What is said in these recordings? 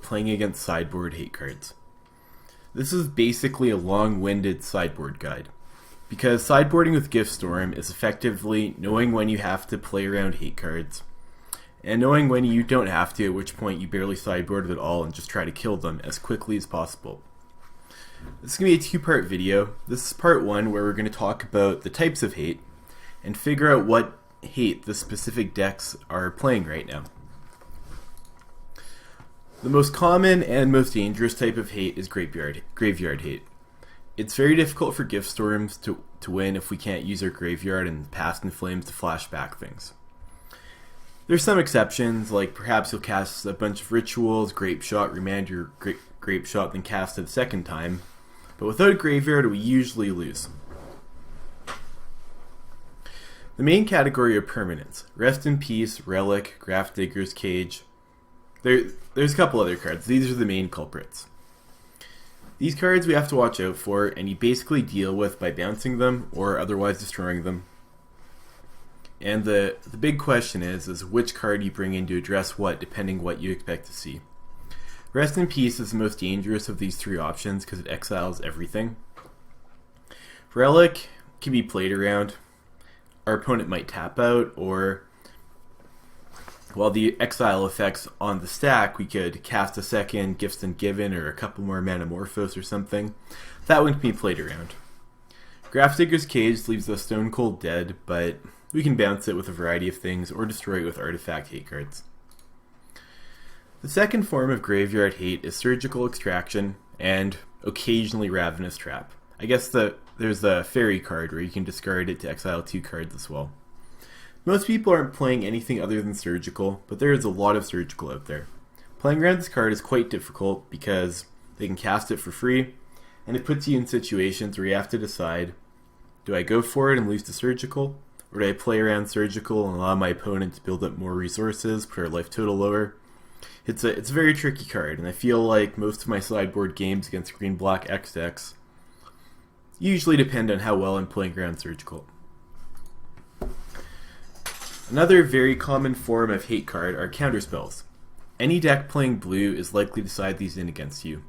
playing against sideboard hate cards. This is basically a long-winded sideboard guide, because sideboarding with Gift Storm is effectively knowing when you have to play around hate cards, and knowing when you don't have to, at which point you barely sideboard at all and just try to kill them as quickly as possible. This is going to be a two-part video. This is part one, where we're going to talk about the types of hate and figure out what hate the specific decks are playing right now. The most common and most dangerous type of hate is graveyard hate. It's very difficult for Gift Storms to win if we can't use our graveyard and Past in Flames to flash back things. There's some exceptions, like perhaps you'll cast a bunch of rituals, Grape Shot, remand your Grape Shot, then cast it a second time. But without a graveyard, we usually lose. The main category are permanents: Rest in Peace, Relic, Grafdigger's Cage. There's a couple other cards. These are the main culprits. These cards we have to watch out for, and you basically deal with by bouncing them or otherwise destroying them. And the big question is which card you bring in to address what, depending what you expect to see. Rest in Peace is the most dangerous of these three options because it exiles everything. Relic can be played around. Our opponent might tap out, or while the exile effects on the stack, we could cast a second Gifts Ungiven or a couple more Metamorphose or something. That one can be played around. Grafdigger's Cage leaves us stone cold dead, but we can bounce it with a variety of things or destroy it with artifact hate cards. The second form of graveyard hate is Surgical Extraction and occasionally Ravenous Trap. I guess there's a fairy card where you can discard it to exile 2 cards as well. Most people aren't playing anything other than Surgical, but there is a lot of Surgical out there. Playing around this card is quite difficult because they can cast it for free, and it puts you in situations where you have to decide, do I go for it and lose to Surgical, or do I play around Surgical and allow my opponent to build up more resources, put our life total lower? It's a very tricky card, and I feel like most of my sideboard games against green-black X decks usually depend on how well I'm playing around Surgical. Another very common form of hate card are counterspells. Any deck playing blue is likely to side these in against you.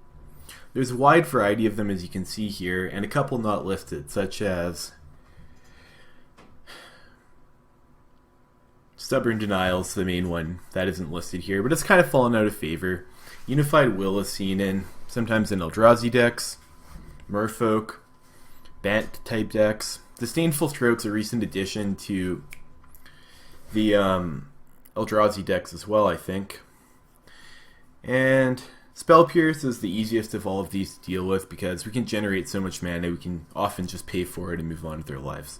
There's a wide variety of them, as you can see here, and a couple not listed, such as Stubborn Denial's the main one that isn't listed here, but it's kind of fallen out of favor. Unified Will is seen sometimes in ELDRAZI decks, MERFOK, BANT type decks. Disdainful Stroke's a recent addition to the ELDRAZI decks as well, I think. And Spell Pierce is the easiest of all of these to deal with because we can generate so much mana, we can often just pay for it and move on with their lives.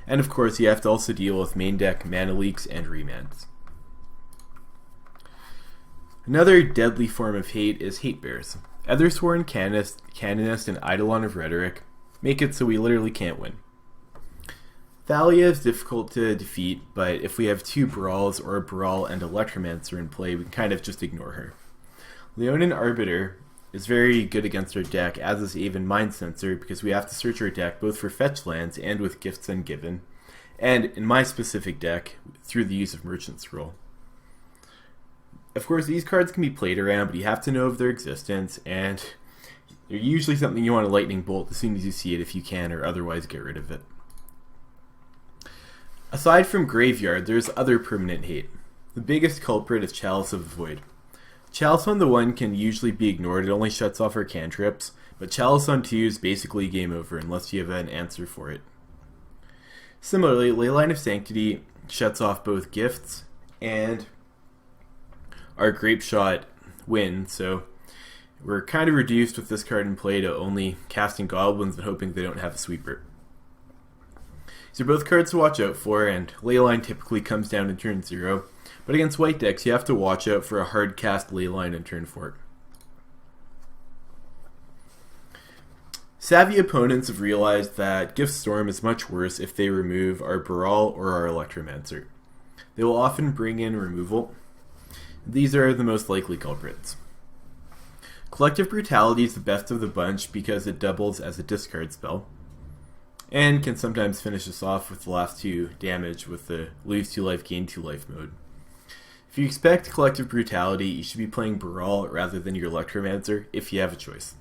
And of course, you have to also deal with main deck mana leaks and remands. Another deadly form of hate is Hate Bears. Ethersworn Canonist and Eidolon of Rhetoric make it so we literally can't win. Thalia is difficult to defeat, but if we have 2 Brawls or a Brawl and Electromancer in play, we can kind of just ignore her. Leonin Arbiter is very good against our deck, as is Aven Mind Sensor, because we have to search our deck both for fetch lands and with Gifts Ungiven, and in my specific deck, through the use of Merchant Scroll. Of course, these cards can be played around, but you have to know of their existence, and they're usually something you want to Lightning Bolt as soon as you see it if you can, or otherwise get rid of it. Aside from Graveyard, there's other permanent hate. The biggest culprit is Chalice of the Void. Chalice on the 1 can usually be ignored, it only shuts off our cantrips, but Chalice on 2 is basically game over unless you have an answer for it. Similarly, Leyline of Sanctity shuts off both gifts and our Grape Shot win, so we're kind of reduced with this card in play to only casting goblins and hoping they don't have a sweeper. These are both cards to watch out for, and Leyline typically comes down in turn 0, but against white decks you have to watch out for a hard cast Leyline in turn 4. Savvy opponents have realized that Gift Storm is much worse if they remove our Brawl or our Electromancer. They will often bring in removal. These are the most likely culprits. Collective Brutality is the best of the bunch because it doubles as a discard spell, and can sometimes finish us off with the last 2 damage with the lose 2 life, gain 2 life mode. If you expect Collective Brutality, you should be playing Brawl rather than your Electromancer if you have a choice.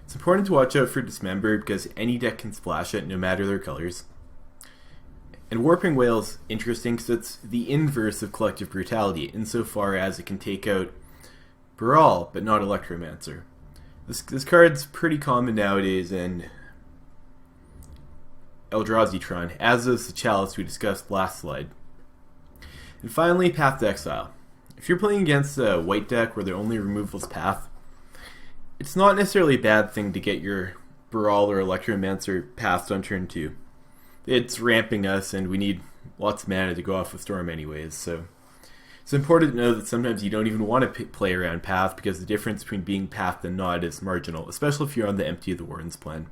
It's important to watch out for Dismember because any deck can splash it no matter their colors. And Warping Whale's interesting because it's the inverse of Collective Brutality insofar as it can take out Brawl but not Electromancer. This card's pretty common nowadays in ELDRAZI TRON, as is the Chalice we discussed last slide. And finally, Path to Exile. If you're playing against a white deck where their only removal is Path, it's not necessarily a bad thing to get your Brawl or Electromancer passed on turn 2. It's ramping us and we need lots of mana to go off with Storm anyways, so it's important to know that sometimes you don't even want to play around Path because the difference between being Pathed and not is marginal, especially if you're on the Empty of the Wardens plan.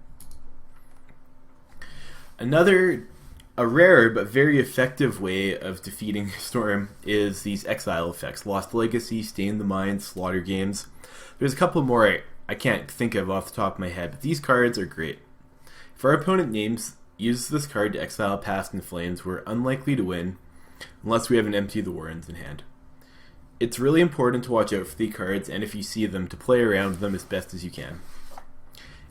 A rare but very effective way of defeating Storm is these exile effects. Lost Legacy, Stain the Mind, Slaughter Games. There's a couple more I can't think of off the top of my head, but these cards are great. If our opponent uses this card to exile Past in Flames, we're unlikely to win unless we have an Empty of the Wardens in hand. It's really important to watch out for the cards, and if you see them, to play around them as best as you can.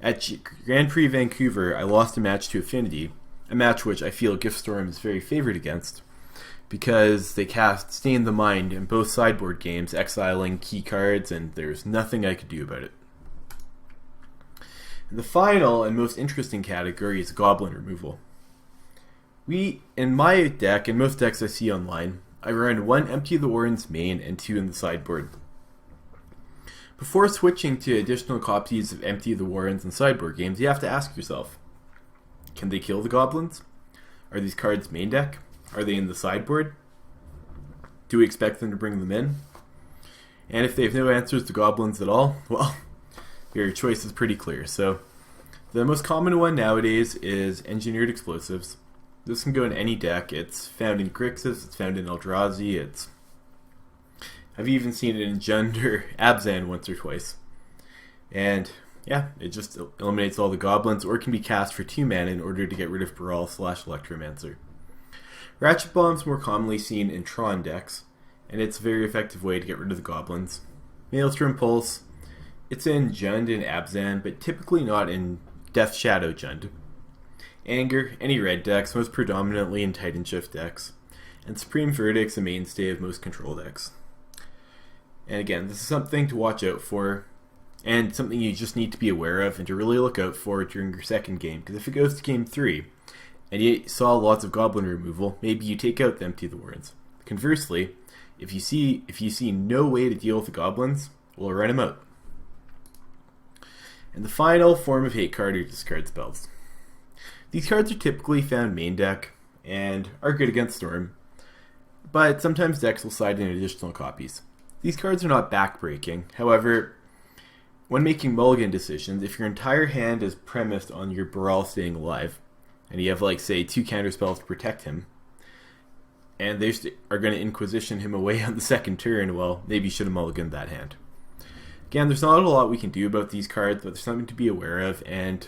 At Grand Prix Vancouver, I lost a match to Affinity, a match which I feel Giftstorm is very favored against, because they cast Stain the Mind in both sideboard games, exiling key cards, and there's nothing I could do about it. And the final and most interesting category is Goblin removal. In my deck, and most decks I see online, I run 1 Empty of the Wardens main and 2 in the sideboard. Before switching to additional copies of Empty of the Wardens and sideboard games, you have to ask yourself, can they kill the goblins? Are these cards main deck? Are they in the sideboard? Do we expect them to bring them in? And if they have no answers to goblins at all, well, your choice is pretty clear. So the most common one nowadays is Engineered Explosives. This can go in any deck. It's found in GRIXIS, it's found in ELDRAZI, I've even seen it in Jund or ABZAN once or twice. And yeah, it just eliminates all the goblins, or it can be cast for 2 mana in order to get rid of Brawl / Electromancer. Ratchet Bomb's more commonly seen in TRON decks, and it's a very effective way to get rid of the goblins. Maelstrom Pulse, it's in Jund and ABZAN, but typically not in Death Shadow Jund. Anger, any red decks, most predominantly in TITANSHIFT decks. And Supreme Verdict's a mainstay of most control decks. And again, this is something to watch out for, and something you just need to be aware of and to really look out for during your second game, because if it goes to game 3 and you saw lots of goblin removal, maybe you take out the Empty of the Wardens. Conversely, if you see no way to deal with the goblins, we'll run them out. And the final form of hate card are discard spells. These cards are typically found main deck and are good against Storm, but sometimes decks will side in additional copies. These cards are not backbreaking. However, when making mulligan decisions, if your entire hand is premised on your Brawl staying alive, and you have, like, say, 2 counterspells to protect him, and they are going to Inquisition him away on the second turn, well, maybe you should have mulliganed that hand. Again, there's not a lot we can do about these cards, but there's something to be aware of, and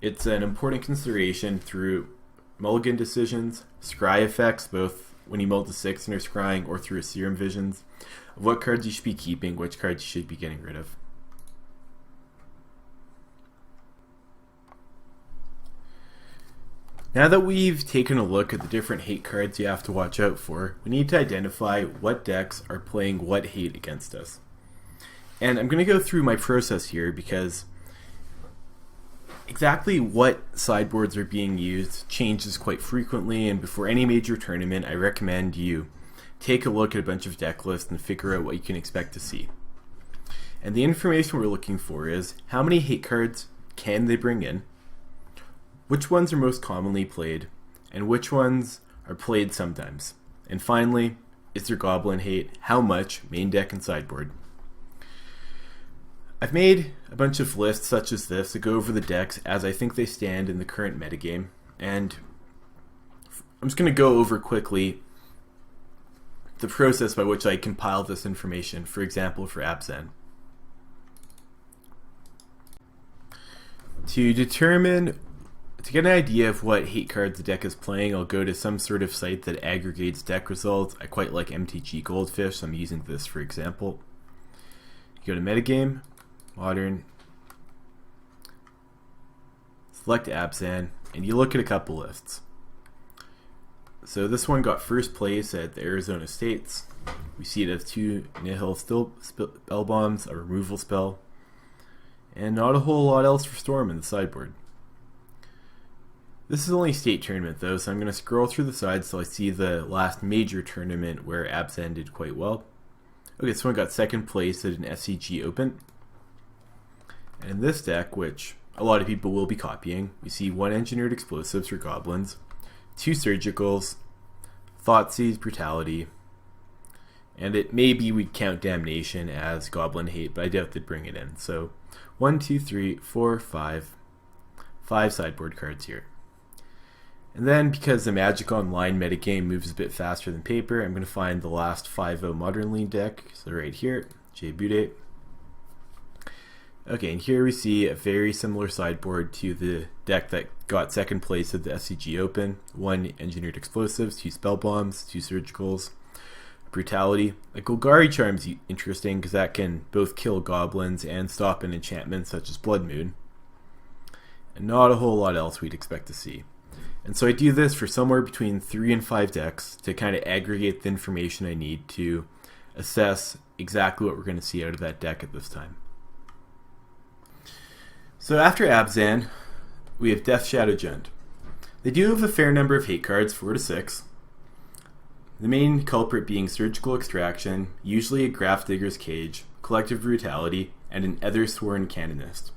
it's an important consideration through mulligan decisions, scry effects, both when you mull to 6 and are scrying, or through Serum Visions, of what cards you should be keeping, which cards you should be getting rid of. Now that we've taken a look at the different hate cards you have to watch out for, we need to identify what decks are playing what hate against us. And I'm going to go through my process here because exactly what sideboards are being used changes quite frequently, and before any major tournament, I recommend you take a look at a bunch of deck lists and figure out what you can expect to see. And the information we're looking for is how many hate cards can they bring in, which ones are most commonly played, and which ones are played sometimes. And finally, is there goblin hate? How much? Main deck and sideboard. I've made a bunch of lists such as this that go over the decks as I think they stand in the current metagame, and I'm just going to go over quickly the process by which I compile this information, for example, for ABZAN. To determine To get an idea of what hate cards the deck is playing, I'll go to some sort of site that aggregates deck results. I quite like MTG Goldfish, so I'm using this for example. You go to Metagame, Modern, select ABZAN, and you look at a couple lists. So this one got first place at the Arizona States. We see it has 2 Nihil spell bombs, a removal spell, and not a whole lot else for Storm in the sideboard. This is only state tournament though, so I'm going to scroll through the sides till I see the last major tournament where ABZAN did quite well. Okay, this one got second place at an SCG Open. And in this deck, which a lot of people will be copying, we see 1 Engineered Explosives for Goblins, 2 Surgicals, Thoughtseize, Brutality, and it maybe we'd count Damnation as Goblin Hate, but I doubt they'd bring it in. So 1, 2, 3, 4, 5 sideboard cards here. And then, because the Magic Online metagame moves a bit faster than paper, I'm going to find the last 5-0 Modern League deck. So right here, J Bude. Okay, and here we see a very similar sideboard to the deck that got second place at the SCG Open. 1 Engineered Explosives, 2 Spell Bombs, 2 Surgicals, Brutality. A Golgari Charm's interesting because that can both kill goblins and stop an enchantment such as Blood Moon. And not a whole lot else we'd expect to see. And so I do this for somewhere between 3 and 5 decks to kind of aggregate the information I need to assess exactly what we're going to see out of that deck at this time. So after ABZAN, we have Death Shadow Jund. They do have a fair number of hate cards, 4 to 6. The main culprit being Surgical Extraction, usually a Grafdigger's Cage, Collective Brutality, and an Ethersworn Canonist.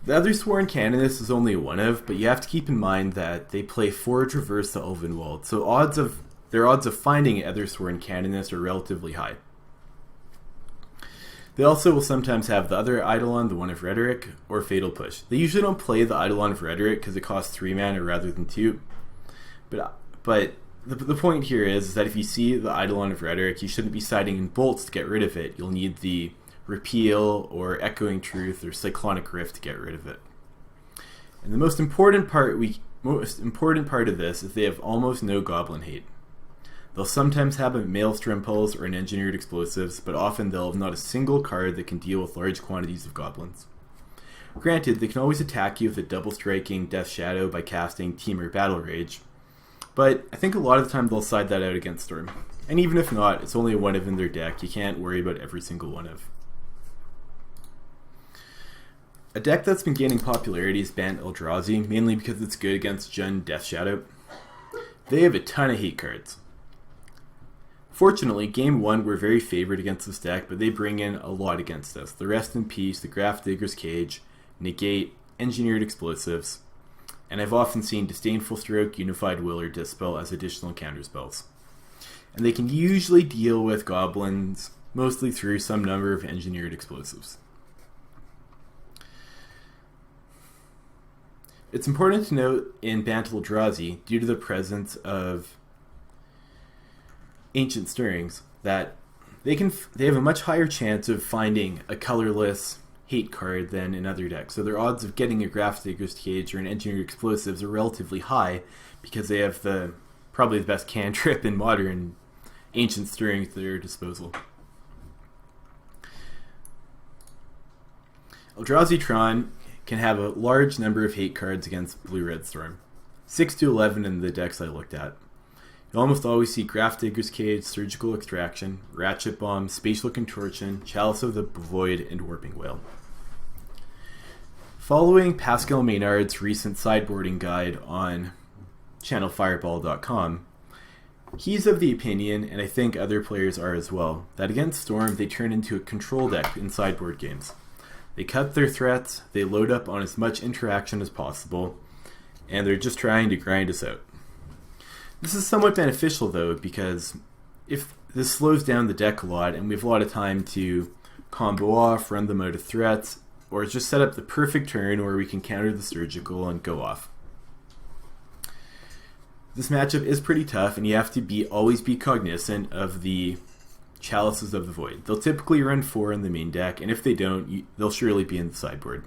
The Ethersworn Canonist is only one of, but you have to keep in mind that they play Forge Reverse the Elvenwald, so their odds of finding an Ethersworn Canonist are relatively high. They also will sometimes have the other Eidolon, the One of Rhetoric, or Fatal Push. They usually don't play the Eidolon of Rhetoric because it costs 3 mana rather than 2. But the point here is that if you see the Eidolon of Rhetoric, you shouldn't be siding in bolts to get rid of it. You'll need the Repeal or Echoing Truth or Cyclonic Rift to get rid of it. And the most important part of this is they have almost no Goblin Hate. They'll sometimes have a Maelstrom Pulse or an Engineered Explosives, but often they'll have not a single card that can deal with large quantities of goblins. Granted, they can always attack you with a double striking Death Shadow by casting Temur Battle Rage, but I think a lot of the time they'll side that out against Storm. And even if not, it's only one of in their deck. You can't worry about every single one of. A deck that's been gaining popularity is BANT ELDRAZI, mainly because it's good against Jund Death Shadow. They have a ton of hate cards. Fortunately, Game 1 we're very favored against this deck, but they bring in a lot against us. The Rest in Peace, the Grafdigger's Cage, Negate, Engineered Explosives, and I've often seen Disdainful Stroke, Unified Will, or Dispel as additional counterspells. And they can usually deal with goblins, mostly through some number of Engineered Explosives. It's important to note in BANT ELDRAZI, due to the presence of Ancient Stirrings, that they have a much higher chance of finding a colorless hate card than in other decks. So their odds of getting a Grafdigger's Cage or an Engineered Explosives are relatively high because they have probably the best cantrip in Modern, Ancient Stirrings, at their disposal. Eldrazi TRON can have a large number of hate cards against Blue-Red Storm. 6 to 11 in the decks I looked at. You almost always see Grafdigger's Cage, Surgical Extraction, Ratchet Bomb, Spatial Contortion, Chalice of the Void, and Warping Wail. Following Pascal Maynard's recent sideboarding guide on channelfireball.com, he's of the opinion, and I think other players are as well, that against Storm they turn into a control deck in sideboard games. They cut their threats, they load up on as much interaction as possible, and they're just trying to grind us out. This is somewhat beneficial though, because if this slows down the deck a lot and we have a lot of time to combo off, run them out of threats, or just set up the perfect turn where we can counter the Surgical and go off. This matchup is pretty tough, and you have to always be cognizant of the Chalices of the Void. They'll typically run 4 in the main deck, and if they don't, they'll surely be in the sideboard.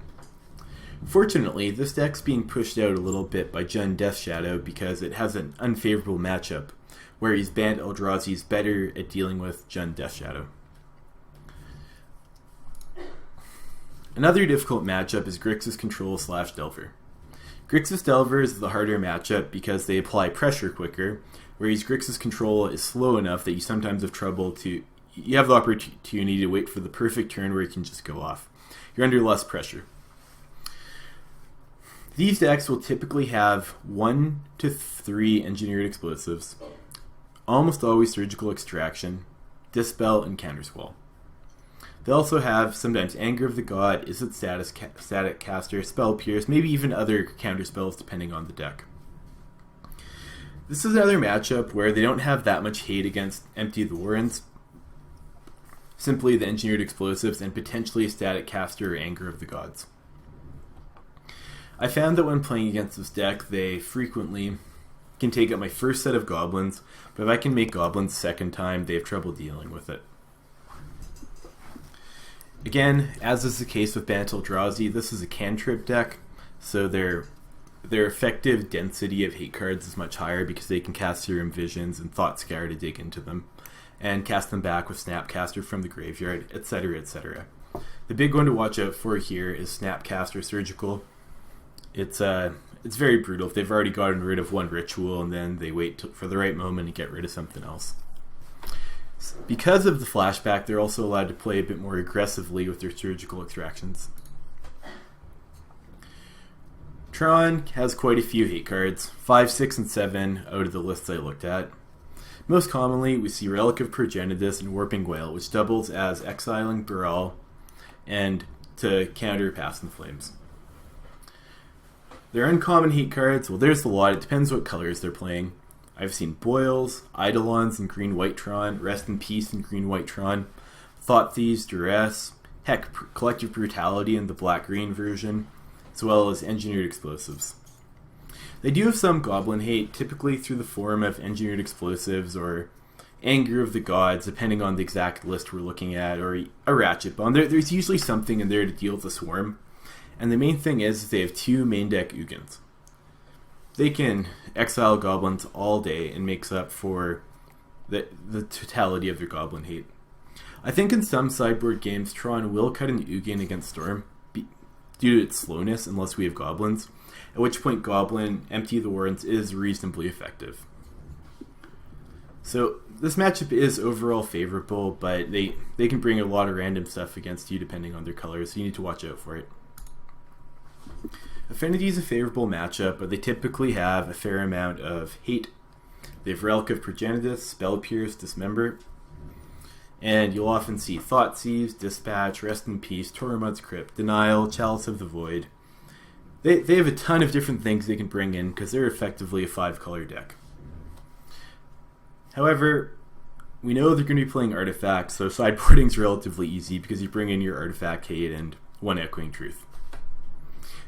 Fortunately, this deck's being pushed out a little bit by Jund Death Shadow because it has an unfavorable matchup, whereas BANT ELDRAZI is better at dealing with Jund Death Shadow. Another difficult matchup is GRIXIS Control / Delver. GRIXIS Delvers is the harder matchup because they apply pressure quicker, whereas GRIXIS Control is slow enough that you sometimes have trouble to... You have the opportunity to wait for the perfect turn where you can just go off. You're under less pressure. These decks will typically have 1 to 3 engineered explosives, almost always surgical extraction, dispel, and counterspell. They also have sometimes Anger of the God, Izzet Static Caster, Spell Pierce, maybe even other counterspells depending on the deck. This is another matchup where they don't have that much hate against Empty the Warrens, simply the engineered explosives and potentially a Static Caster or Anger of the Gods. I found that when playing against this deck, they frequently can take out my first set of goblins, but if I can make goblins second time, they have trouble dealing with it. Again, as is the case with BANT ELDRAZI, this is a cantrip deck, so their effective density of hate cards is much higher because they can cast Serum Visions and Thought Scour to dig into them, and cast them back with Snapcaster from the graveyard, etc., etc. The big one to watch out for here is Snapcaster Surgical. It's very brutal. If they've already gotten rid of one ritual and then they wait for the right moment to get rid of something else. Because of the flashback, they're also allowed to play a bit more aggressively with their surgical extractions. TRON has quite a few hate cards, 5, 6, and 7 out of the lists I looked at. Most commonly, we see Relic of Progenitus and Warping Whale, which doubles as exiling Baral and to counter Pass in Flames. Their uncommon hate cards, well, there's a lot. It depends what colors they're playing. I've seen Boils, Eidolons in green-white Tron, Rest in Peace in green-white Tron, Thought Thieves, Duress, heck, Collective Brutality in the black-green version, as well as Engineered Explosives. They do have some Goblin hate, typically through the form of Engineered Explosives or Anger of the Gods, depending on the exact list we're looking at, or a Ratchet Bomb. There's usually something in there to deal with the Swarm. And the main thing is they have 2 main deck Ugins. They can exile goblins all day and makes up for the totality of their goblin hate. I think in some sideboard games, Tron will cut an Ugin against Storm due to its slowness unless we have goblins, at which point Goblin, Empty the Warrens is reasonably effective. So this matchup is overall favorable, but they can bring a lot of random stuff against you depending on their colors, so you need to watch out for it. Affinity is a favorable matchup, but they typically have a fair amount of hate. They have Relic of Progenitus, Spell Pierce, Dismember, and you'll often see Thoughtseize, Dispatch, Rest in Peace, Tormod's Crypt, Denial, Chalice of the Void. They have a ton of different things they can bring in because they're effectively a 5-color deck. However, we know they're going to be playing artifacts, so sideboarding is relatively easy because you bring in your artifact hate and 1 Echoing Truth.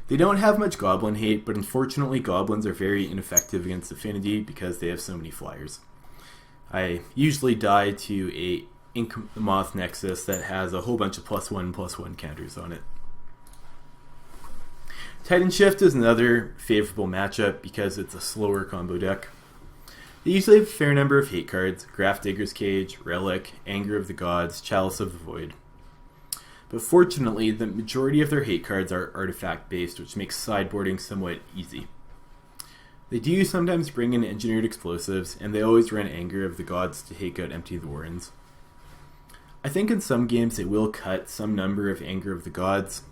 They don't have much goblin hate, but unfortunately goblins are very ineffective against Affinity because they have so many flyers. I usually die to a Ink Moth Nexus that has a whole bunch of +1/+1 counters on it. TITANSHIFT is another favorable matchup because it's a slower combo deck. They usually have a fair number of hate cards: Grafdigger's Cage, Relic, Anger of the Gods, Chalice of the Void. But fortunately, the majority of their hate cards are artifact-based, which makes sideboarding somewhat easy. They do sometimes bring in Engineered Explosives, and they always run Anger of the Gods to take out Empty the Warrens. I think in some games they will cut some number of Anger of the Gods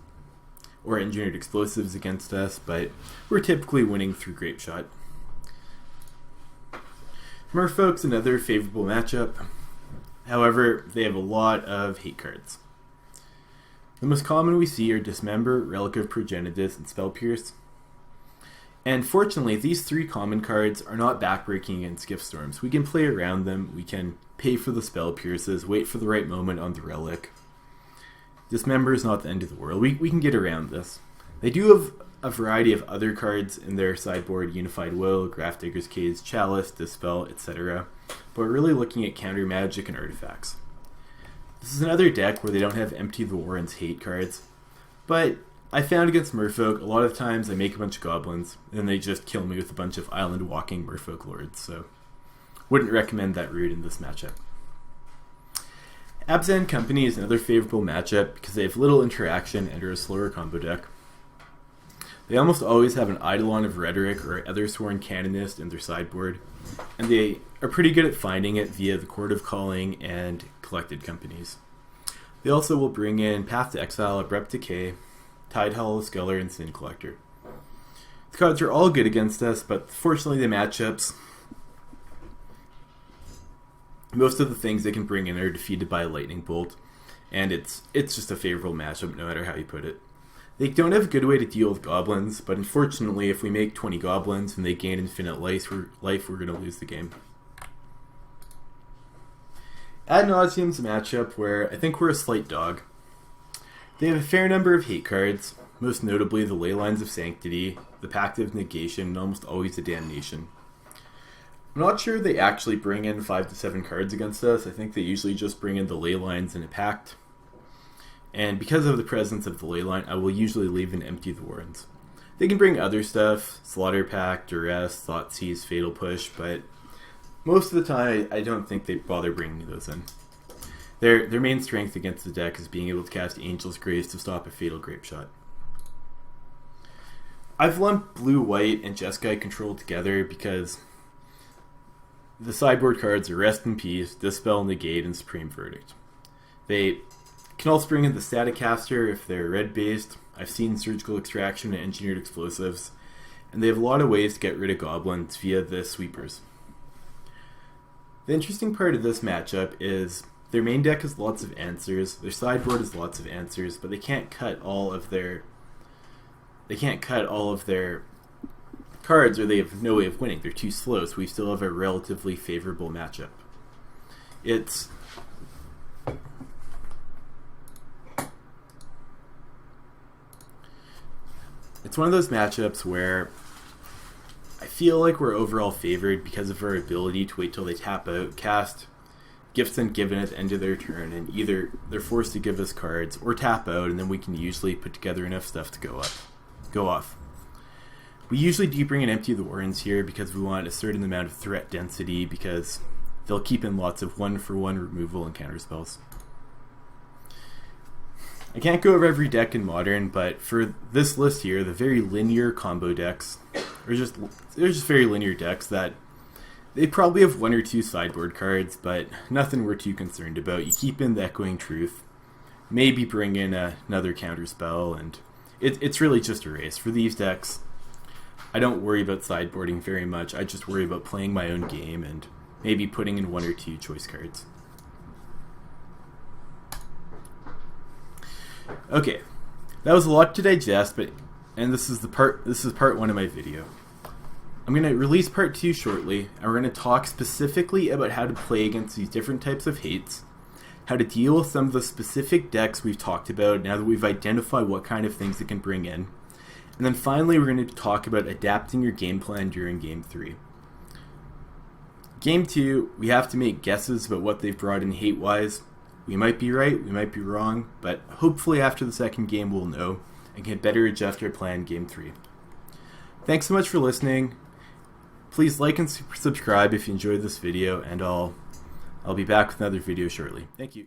or Engineered Explosives against us, but we're typically winning through Grape Shot. Merfolk's another favorable matchup. However, they have a lot of hate cards. The most common we see are Dismember, Relic of Progenitus, and Spell Pierce. And fortunately, these 3 common cards are not backbreaking against Gift Storms. We can play around them, we can pay for the Spell Pierces, wait for the right moment on the Relic. Dismember is not the end of the world. We can get around this. They do have a variety of other cards in their sideboard: Unified Will, Grafdigger's Cage, Chalice, Dispel, etc. But we're really looking at counter magic and artifacts. This is another deck where they don't have Empty the Warrens hate cards, but I found against Merfolk, a lot of times I make a bunch of goblins, and they just kill me with a bunch of island walking Merfolk lords, so wouldn't recommend that route in this matchup. ABZAN Company is another favorable matchup because they have little interaction and are a slower combo deck. They almost always have an Eidolon of Rhetoric or other Sworn Canonist in their sideboard, and they are pretty good at finding it via the Court of Calling and Collected Companies. They also will bring in Path to Exile, Abrupt Decay, Tidehollow Sculler, and Sin Collector. The cards are all good against us, but fortunately the matchups, most of the things they can bring in are defeated by a Lightning Bolt, and it's just a favorable matchup no matter how you put it. They don't have a good way to deal with goblins, but unfortunately if we make 20 goblins and they gain infinite life, we're going to lose the game. Ad Nauseum's a matchup where I think we're a slight dog. They have a fair number of hate cards, most notably the Leylines of Sanctity, the Pact of Negation, and almost always the Damnation. I'm not sure they actually bring in 5 to 7 cards against us. I think they usually just bring in the Leylines and a Pact. And because of the presence of the Leyline, I will usually leave and empty the Warrens. They can bring other stuff, Slaughter Pact, Duress, Thoughtseize, Fatal Push, but most of the time I don't think they bother bringing those in. Their main strength against the deck is being able to cast Angel's Grace to stop a Fatal Grape Shot. I've lumped Blue, White, and Jeskai Control together because the sideboard cards are Rest in Peace, Dispel, Negate, and Supreme Verdict. They can also bring in the Staticaster if they're red-based. I've seen Surgical Extraction and Engineered Explosives, and they have a lot of ways to get rid of goblins via the sweepers. The interesting part of this matchup is their main deck has lots of answers, their sideboard has lots of answers, but they can't cut all of their cards, or they have no way of winning. They're too slow, so we still have a relatively favorable matchup. It's one of those matchups where I feel like we're overall favored because of our ability to wait till they tap out, cast Gifts Ungiven at the end of their turn, and either they're forced to give us cards or tap out, and then we can usually put together enough stuff to go off. We usually do bring an Empty of the Warrens here because we want a certain amount of threat density, because they'll keep in lots of 1-for-1 removal and counterspells. I can't go over every deck in Modern, but for this list here, the very linear combo decks, they're just very linear decks that they probably have 1 or 2 sideboard cards, but nothing we're too concerned about. You keep in the Echoing Truth, maybe bring in another counterspell, and it's really just a race. For these decks, I don't worry about sideboarding very much. I just worry about playing my own game and maybe putting in 1 or 2 choice cards. Okay, that was a lot to digest, and this is part 1 of my video. I'm going to release part 2 shortly, and we're going to talk specifically about how to play against these different types of hates, how to deal with some of the specific decks we've talked about now that we've identified what kind of things it can bring in. And then finally, we're going to talk about adapting your game plan during Game 3. Game 2, we have to make guesses about what they've brought in hate-wise. We might be right, we might be wrong, but hopefully after the second game we'll know and can better adjust our plan Game 3. Thanks so much for listening. Please like and subscribe if you enjoyed this video, and I'll be back with another video shortly. Thank you.